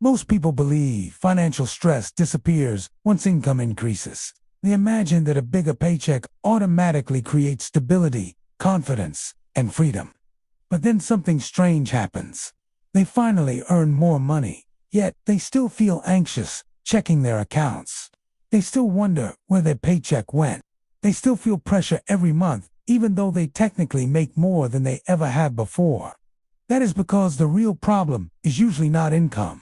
Most people believe financial stress disappears once income increases. They imagine that a bigger paycheck automatically creates stability, confidence, and freedom. But then something strange happens. They finally earn more money, yet they still feel anxious checking their accounts. They still wonder where their paycheck went. They still feel pressure every month, even though they technically make more than they ever have before. That is because the real problem is usually not income.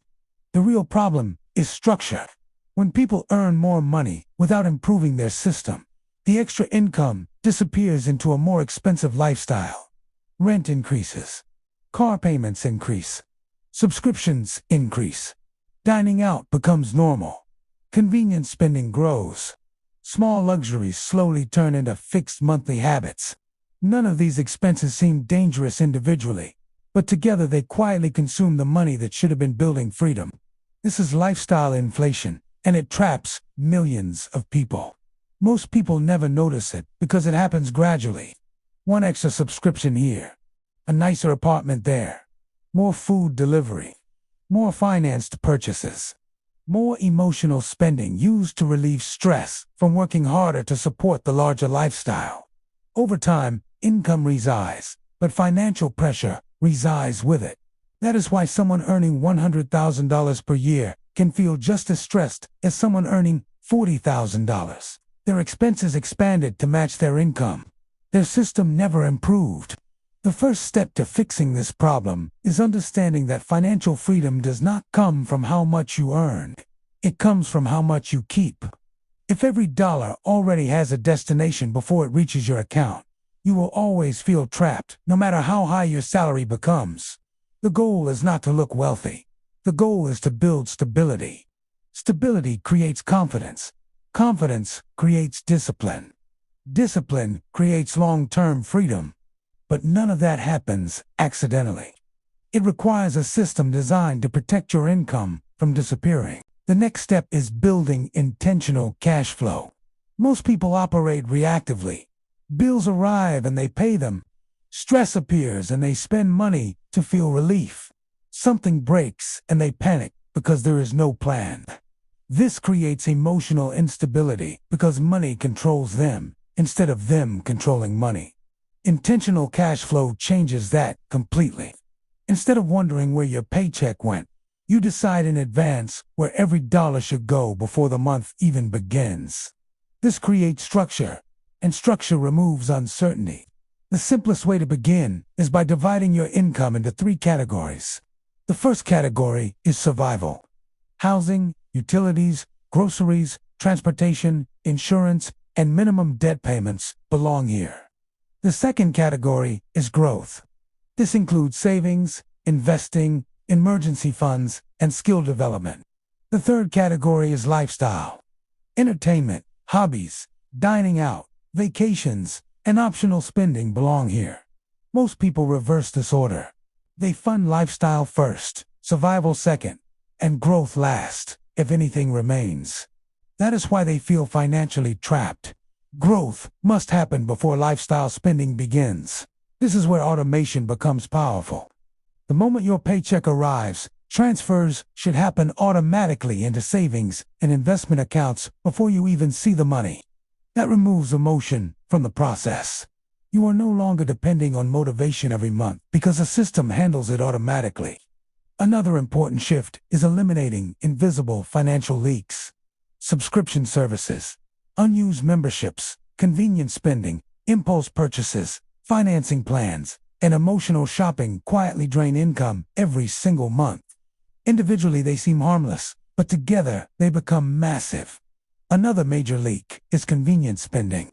The real problem is structure. When people earn more money without improving their system, the extra income disappears into a more expensive lifestyle. Rent increases. Car payments increase. Subscriptions increase. Dining out becomes normal. Convenience spending grows. Small luxuries slowly turn into fixed monthly habits. None of these expenses seem dangerous individually, but together they quietly consume the money that should have been building freedom. This is lifestyle inflation, and it traps millions of people. Most people never notice it because it happens gradually. One extra subscription here, a nicer apartment there, more food delivery, more financed purchases, more emotional spending used to relieve stress from working harder to support the larger lifestyle. Over time, income resides, but financial pressure resides with it. That is why someone earning $100,000 per year can feel just as stressed as someone earning $40,000. Their expenses expanded to match their income. Their system never improved. The first step to fixing this problem is understanding that financial freedom does not come from how much you earn. It comes from how much you keep. If every dollar already has a destination before it reaches your account, you will always feel trapped, no matter how high your salary becomes. The goal is not to look wealthy. The goal is to build stability. Stability creates confidence. Confidence creates discipline. Discipline creates long-term freedom. But none of that happens accidentally. It requires a system designed to protect your income from disappearing. The next step is building intentional cash flow. Most people operate reactively. Bills arrive and they pay them. Stress appears and they spend money to feel relief. Something breaks and they panic because there is no plan. This creates emotional instability because money controls them instead of them controlling money. Intentional cash flow changes that completely. Instead of wondering where your paycheck went, you decide in advance where every dollar should go before the month even begins. This creates structure, and structure removes uncertainty. The simplest way to begin is by dividing your income into 3 categories. The first category is survival. Housing, utilities, groceries, transportation, insurance, and minimum debt payments belong here. The second category is growth. This includes savings, investing, emergency funds, and skill development. The third category is lifestyle. Entertainment, hobbies, dining out, vacations, and optional spending belong here. Most people reverse this order. They fund lifestyle first, survival second, and growth last, if anything remains. That is why they feel financially trapped. Growth must happen before lifestyle spending begins. This is where automation becomes powerful. The moment your paycheck arrives, transfers should happen automatically into savings and investment accounts before you even see the money. That removes emotion from the process. You are no longer depending on motivation every month because the system handles it automatically. Another important shift is eliminating invisible financial leaks. Subscription services, unused memberships, convenience spending, impulse purchases, financing plans, and emotional shopping quietly drain income every single month. Individually they seem harmless, but together they become massive. Another major leak is convenience spending.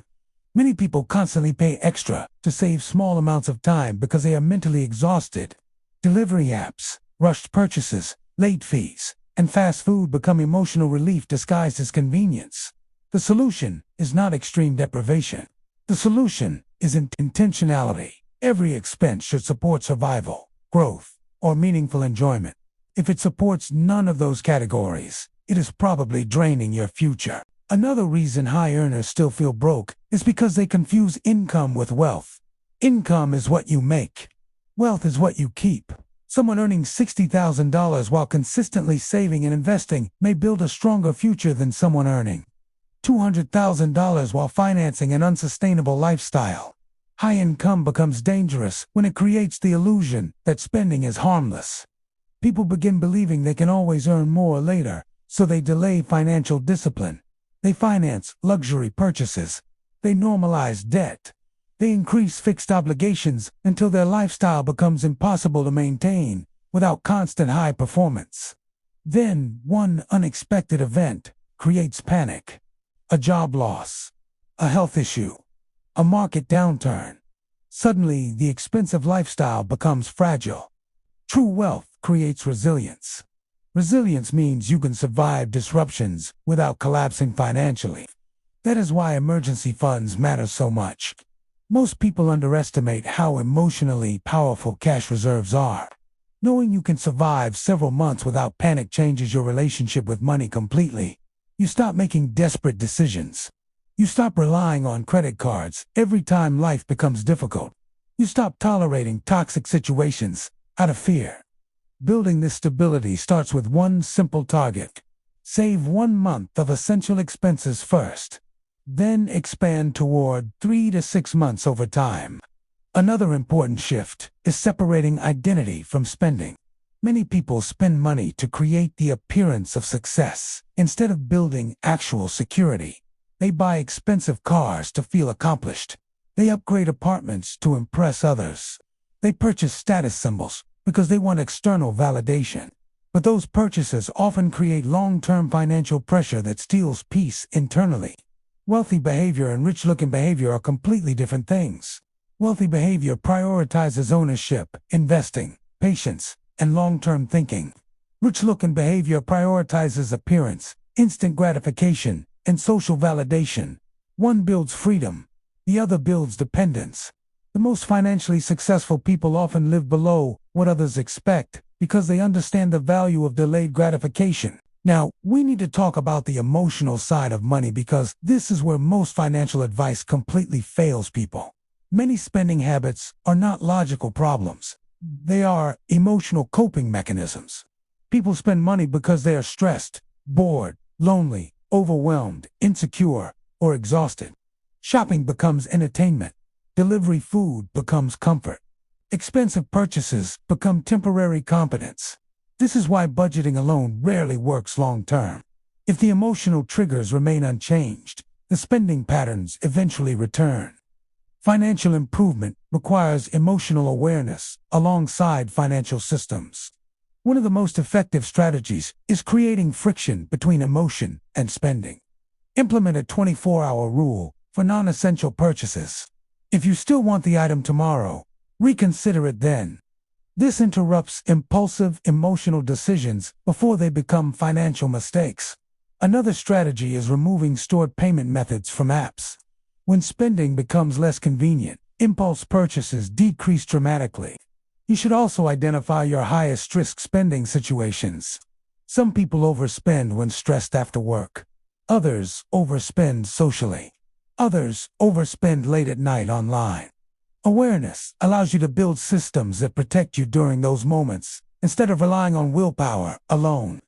Many people constantly pay extra to save small amounts of time because they are mentally exhausted. Delivery apps, rushed purchases, late fees, and fast food become emotional relief disguised as convenience. The solution is not extreme deprivation. The solution is intentionality. Every expense should support survival, growth, or meaningful enjoyment. If it supports none of those categories, it is probably draining your future. Another reason high earners still feel broke is because they confuse income with wealth. Income is what you make. Wealth is what you keep. Someone earning $60,000 while consistently saving and investing may build a stronger future than someone earning $200,000 while financing an unsustainable lifestyle. High income becomes dangerous when it creates the illusion that spending is harmless. People begin believing they can always earn more later, so they delay financial discipline. They finance luxury purchases. They normalize debt. They increase fixed obligations until their lifestyle becomes impossible to maintain without constant high performance. Then, one unexpected event creates panic. A job loss, a health issue, a market downturn. Suddenly, the expensive lifestyle becomes fragile. True wealth creates resilience. Resilience means you can survive disruptions without collapsing financially. That is why emergency funds matter so much. Most people underestimate how emotionally powerful cash reserves are. Knowing you can survive several months without panic changes your relationship with money completely. You stop making desperate decisions. You stop relying on credit cards every time life becomes difficult. You stop tolerating toxic situations out of fear. Building this stability starts with one simple target. Save 1 month of essential expenses first. Then expand toward 3 to 6 months over time. Another important shift is separating identity from spending. Many people spend money to create the appearance of success instead of building actual security. They buy expensive cars to feel accomplished. They upgrade apartments to impress others. They purchase status symbols because they want external validation. But those purchases often create long-term financial pressure that steals peace internally. Wealthy behavior and rich-looking behavior are completely different things. Wealthy behavior prioritizes ownership, investing, patience, and long-term thinking. Rich-looking behavior prioritizes appearance, instant gratification, and social validation. One builds freedom, the other builds dependence. The most financially successful people often live below what others expect because they understand the value of delayed gratification. Now, we need to talk about the emotional side of money because this is where most financial advice completely fails people. Many spending habits are not logical problems. They are emotional coping mechanisms. People spend money because they are stressed, bored, lonely, overwhelmed, insecure, or exhausted. Shopping becomes entertainment. Delivery food becomes comfort. Expensive purchases become temporary competence. This is why budgeting alone rarely works long-term. If the emotional triggers remain unchanged, the spending patterns eventually return. Financial improvement requires emotional awareness alongside financial systems. One of the most effective strategies is creating friction between emotion and spending. Implement a 24-hour rule for non-essential purchases. If you still want the item tomorrow, reconsider it then. This interrupts impulsive emotional decisions before they become financial mistakes. Another strategy is removing stored payment methods from apps. When spending becomes less convenient, impulse purchases decrease dramatically. You should also identify your highest risk spending situations. Some people overspend when stressed after work. Others overspend socially. Others overspend late at night online. Awareness allows you to build systems that protect you during those moments, instead of relying on willpower alone.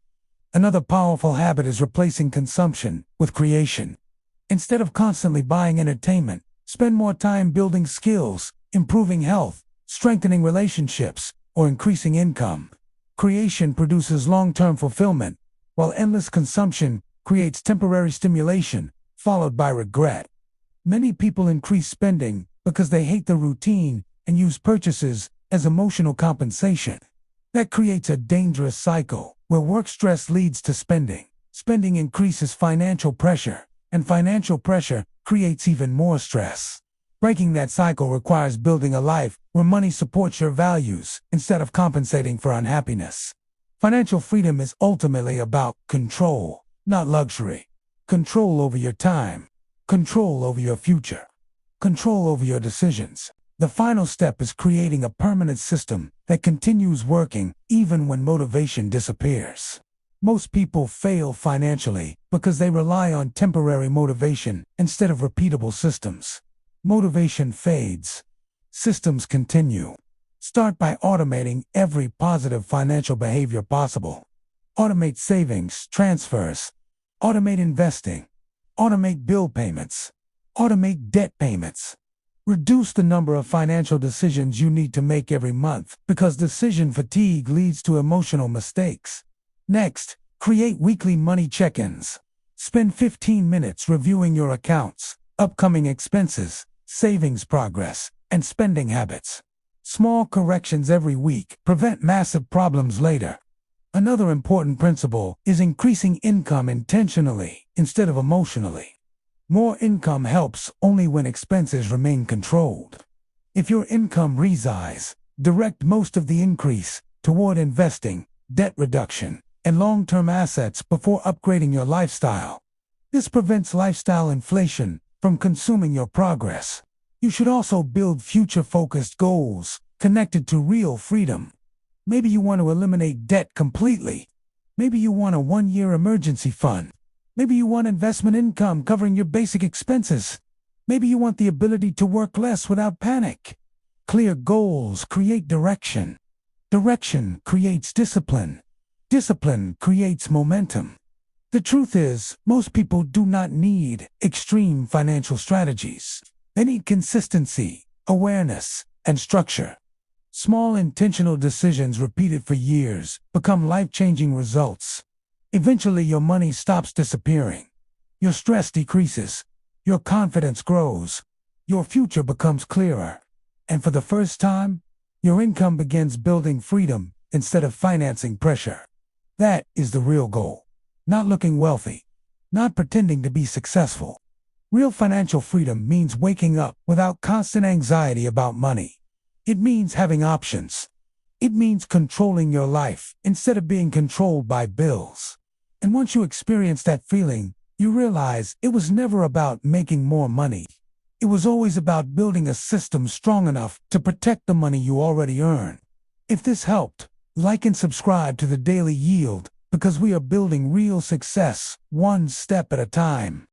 Another powerful habit is replacing consumption with creation. Instead of constantly buying entertainment, spend more time building skills, improving health, strengthening relationships, or increasing income. Creation produces long-term fulfillment, while endless consumption creates temporary stimulation, followed by regret. Many people increase spending because they hate the routine and use purchases as emotional compensation. That creates a dangerous cycle where work stress leads to spending. Spending increases financial pressure, and financial pressure creates even more stress. Breaking that cycle requires building a life where money supports your values instead of compensating for unhappiness. Financial freedom is ultimately about control, not luxury. Control over your time, control over your future, control over your decisions. The final step is creating a permanent system that continues working even when motivation disappears. Most people fail financially because they rely on temporary motivation instead of repeatable systems. Motivation fades. Systems continue. Start by automating every positive financial behavior possible. Automate savings, transfers. Automate investing. Automate bill payments. Automate debt payments. Reduce the number of financial decisions you need to make every month because decision fatigue leads to emotional mistakes. Next, create weekly money check-ins. Spend 15 minutes reviewing your accounts, upcoming expenses, savings progress, and spending habits. Small corrections every week prevent massive problems later. Another important principle is increasing income intentionally instead of emotionally. More income helps only when expenses remain controlled. If your income rises, direct most of the increase toward investing, debt reduction, and long-term assets before upgrading your lifestyle. This prevents lifestyle inflation from consuming your progress. You should also build future-focused goals connected to real freedom. Maybe you want to eliminate debt completely. Maybe you want a 1-year emergency fund. Maybe you want investment income covering your basic expenses. Maybe you want the ability to work less without panic. Clear goals create direction. Direction creates discipline. Discipline creates momentum. The truth is, most people do not need extreme financial strategies. They need consistency, awareness, and structure. Small intentional decisions repeated for years become life-changing results. Eventually, your money stops disappearing. Your stress decreases. Your confidence grows. Your future becomes clearer. And for the first time, your income begins building freedom instead of financing pressure. That is the real goal. Not looking wealthy. Not pretending to be successful. Real financial freedom means waking up without constant anxiety about money. It means having options. It means controlling your life instead of being controlled by bills. And once you experience that feeling, you realize it was never about making more money. It was always about building a system strong enough to protect the money you already earn. If this helped, like and subscribe to the Daily Yield because we are building real success one step at a time.